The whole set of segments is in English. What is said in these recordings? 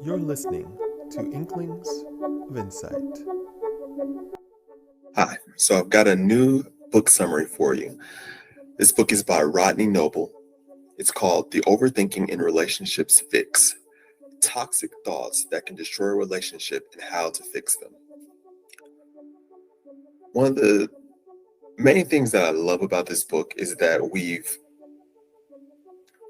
You're listening to Inklings of Insight. Hi, so I've got a new book summary for you. This book is by Rodney Noble. It's called The Overthinking in Relationships Fix: Toxic Thoughts That Can Destroy a Relationship and How to Fix Them. One of the main things that I love about this book is that we've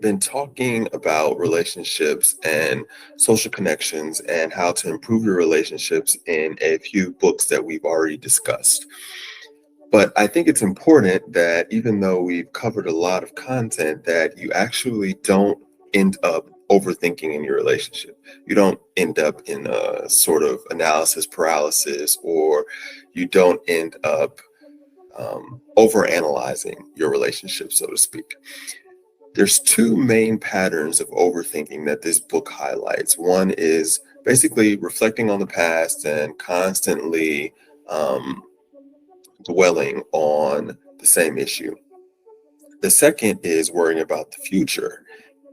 been talking about relationships and social connections and how to improve your relationships in a few books that we've already discussed. But I think it's important that even though we've covered a lot of content, that you actually don't end up overthinking in your relationship. You don't end up in a sort of analysis paralysis, or you don't end up overanalyzing your relationship, so to speak. There's two main patterns of overthinking that this book highlights. One is basically reflecting on the past and constantly um, dwelling on the same issue. The second is worrying about the future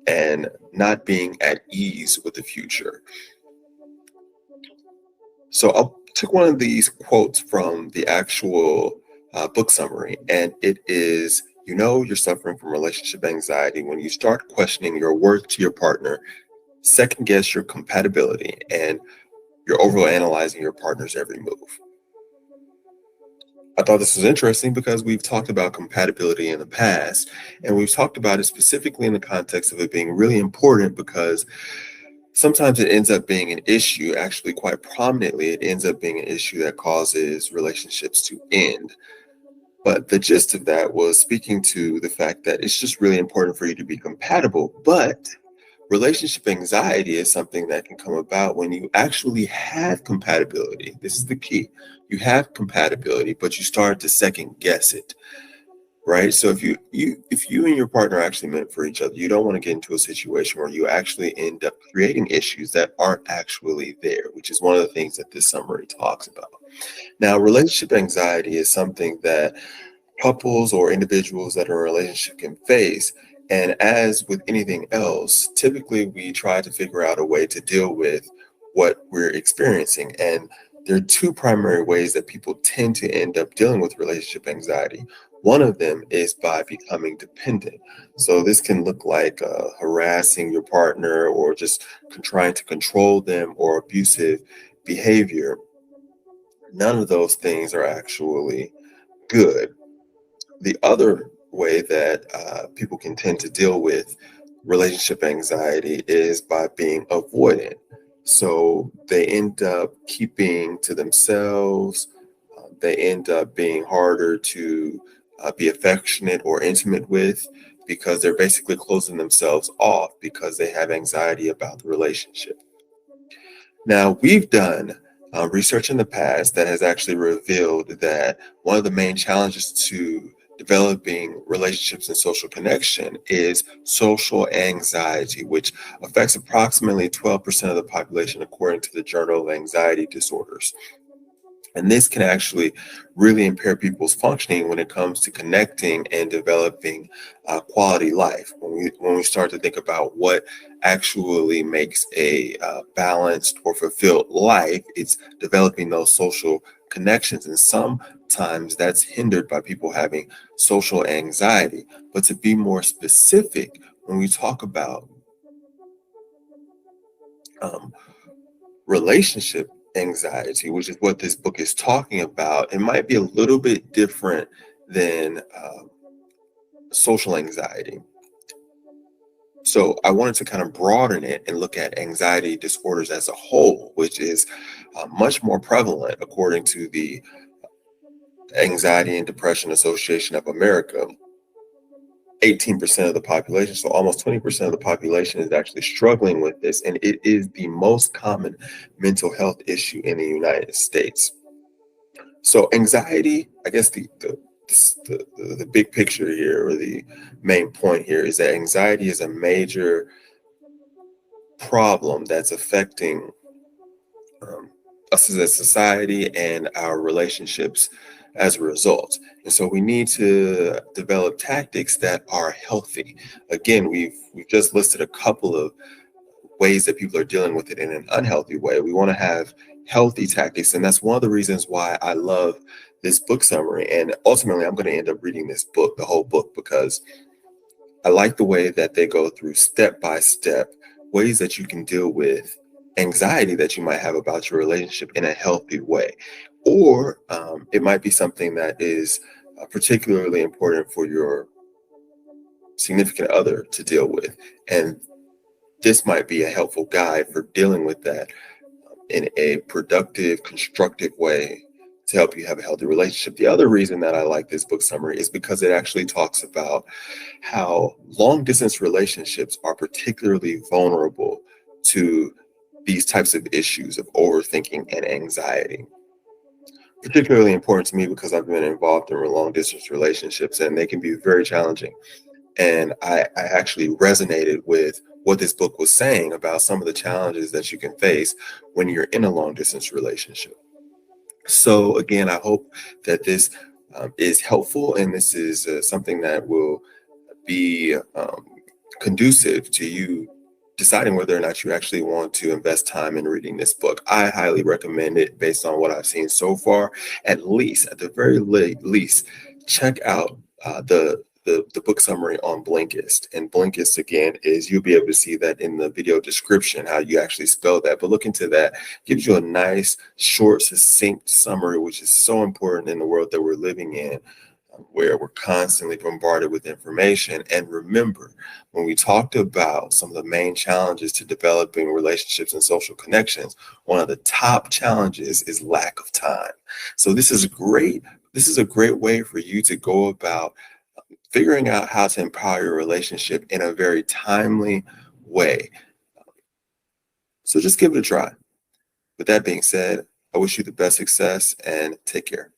and not being at ease with the future. So I took one of these quotes from the actual book summary, and it is: you know you're suffering from relationship anxiety when you start questioning your worth to your partner, second guess your compatibility, and you're overanalyzing your partner's every move. I thought this was interesting because we've talked about compatibility in the past, and we've talked about it specifically in the context of it being really important because sometimes it ends up being an issue. Actually, quite prominently, it ends up being an issue that causes relationships to end. But the gist of that was speaking to the fact that it's just really important for you to be compatible. But relationship anxiety is something that can come about when you actually have compatibility. This is the key. You have compatibility, but you start to second guess it, right? So if you and your partner are actually meant for each other, you don't want to get into a situation where you actually end up creating issues that aren't actually there, which is one of the things that this summary talks about. Now, relationship anxiety is something that couples or individuals that are in a relationship can face. And as with anything else, typically we try to figure out a way to deal with what we're experiencing. And there are two primary ways that people tend to end up dealing with relationship anxiety. One of them is by becoming dependent. So this can look like harassing your partner, or just trying to control them, or abusive behavior. None of those things are actually good. The other way that people can tend to deal with relationship anxiety is by being avoidant. So they end up keeping to themselves. They end up being harder to be affectionate or intimate with, because they're basically closing themselves off because they have anxiety about the relationship. Now, we've done research in the past that has actually revealed that one of the main challenges to developing relationships and social connection is social anxiety, which affects approximately 12% of the population, according to the Journal of Anxiety Disorders. And this can actually really impair people's functioning when it comes to connecting and developing quality life. When we start to think about what actually makes a balanced or fulfilled life, it's developing those social connections. And sometimes that's hindered by people having social anxiety. But to be more specific, when we talk about um, relationship anxiety, which is what this book is talking about, it might be a little bit different than social anxiety. So I wanted to kind of broaden it and look at anxiety disorders as a whole, which is much more prevalent according to the Anxiety and Depression Association of America. 18% of the population, so almost 20% of the population, is actually struggling with this, and it is the most common mental health issue in the United States. So anxiety, I guess the big picture here, or the main point here, is that anxiety is a major problem that's affecting um, us as a society and our relationships as a result. And so we need to develop tactics that are healthy. Again, we've just listed a couple of ways that people are dealing with it in an unhealthy way. We want to have healthy tactics. And that's one of the reasons why I love this book summary. And ultimately, I'm going to end up reading this book, the whole book, because I like the way that they go through step by step ways that you can deal with anxiety that you might have about your relationship in a healthy way. Or it might be something that is particularly important for your significant other to deal with. And this might be a helpful guide for dealing with that in a productive, constructive way to help you have a healthy relationship. The other reason that I like this book summary is because it actually talks about how long distance relationships are particularly vulnerable to these types of issues of overthinking and anxiety. Particularly important to me because I've been involved in long distance relationships and they can be very challenging. And I actually resonated with what this book was saying about some of the challenges that you can face when you're in a long distance relationship. So, again, I hope that this is helpful and this is something that will be conducive to you deciding whether or not you actually want to invest time in reading this book. I highly recommend it based on what I've seen so far. At the very least, check out the book summary on Blinkist. And Blinkist, again, is you'll be able to see that in the video description, how you actually spell that. But look into that. Gives you a nice, short, succinct summary, which is so important in the world that we're living in, where we're constantly bombarded with information. And remember, when we talked about some of the main challenges to developing relationships and social connections, one of the top challenges is lack of time. So this is a great way for you to go about figuring out how to empower your relationship in a very timely way. So just give it a try. With that being said, I wish you the best success and take care.